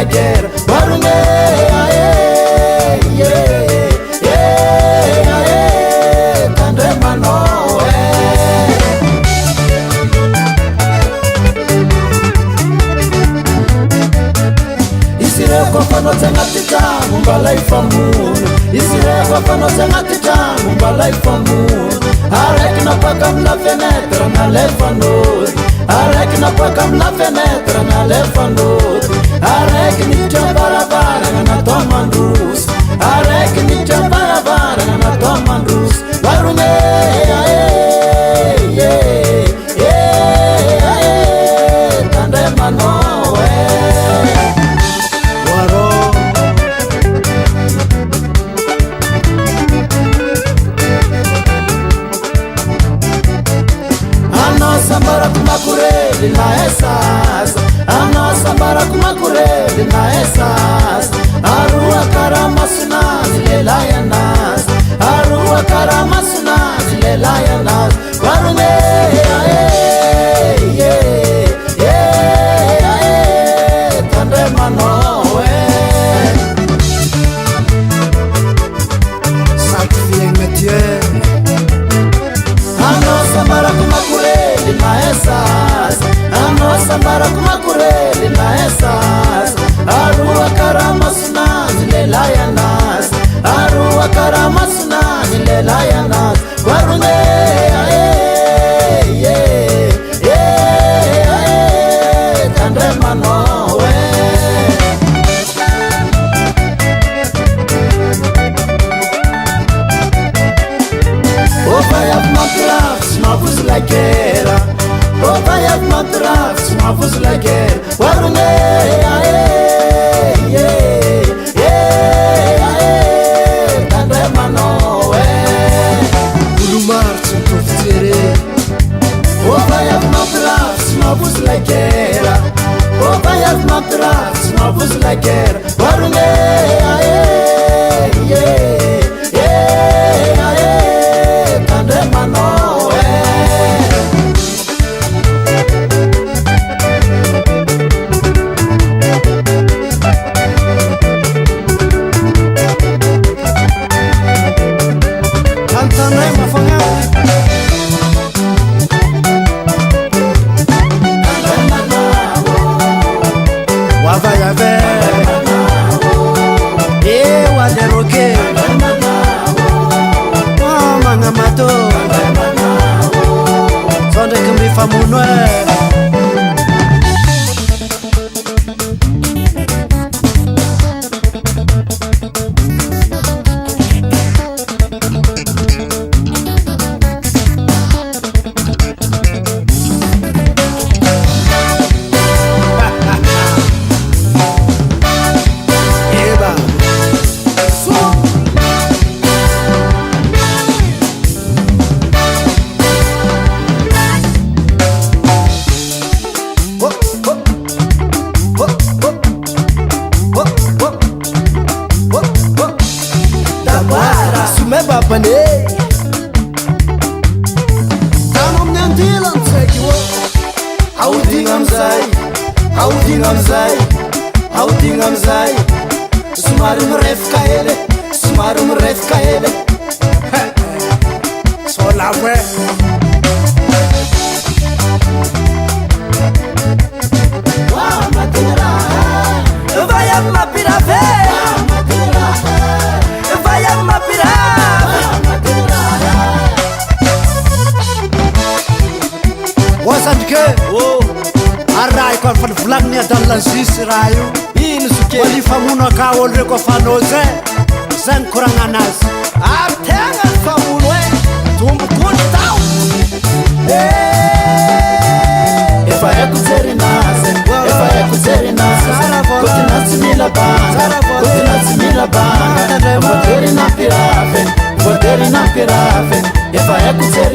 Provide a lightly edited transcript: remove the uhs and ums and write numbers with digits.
lager Warume Tandemanoe Isireko fano tengatita Mumbalai famun Isireko fano tengatita Mumbalai famun Arek na pakam la fenêtre na lefanot Arek na pakam la fenêtre na lefanot Arek ni chabarabara na tomandus Arek ni chabarabara na tomandus Warume Tandemanoe Sambara kumakureli na esas Ano sambara kumakureli na esas Arua karama sunas lelayanas Arua karama sunas lelayanas Warume Tandemanoe Sacrifier métier Ano sambara kumakureli na esas Ano sambara kumakureli na esas Arua karama sunas lelayanas Arua karama sunas lelayanas Warume Tandemanoe Opa yav matraf, smavuz lagera Opa yav matraf, smavuz lagera Warume Tandemanoe Ulumar tsutovtere Opa yav matraf, smavuz lagera Opa yav matraf, smavuz lagera Warume Tandemanoe Antana mafanga Wava yave waderoke Manga mato Sonde kumbi famunwe Audingamzai Sumarum refkaele Sumarum refkaele Solawe Wa matira Vaya mapirave Vaya mapirave Wasandke Arrai kwa vlang nia dalanzisi rayo Ino suke Wali famuno ka olre kwa fanoze Zan kuranganazi Artenga famuno Tumbu kuntau Efa ya kuteri nase Efa ya kuteri nase Kuti nasimila banga Kuti nasimila banga Voderi na pirave Voderi na pirave Efa ya kuteri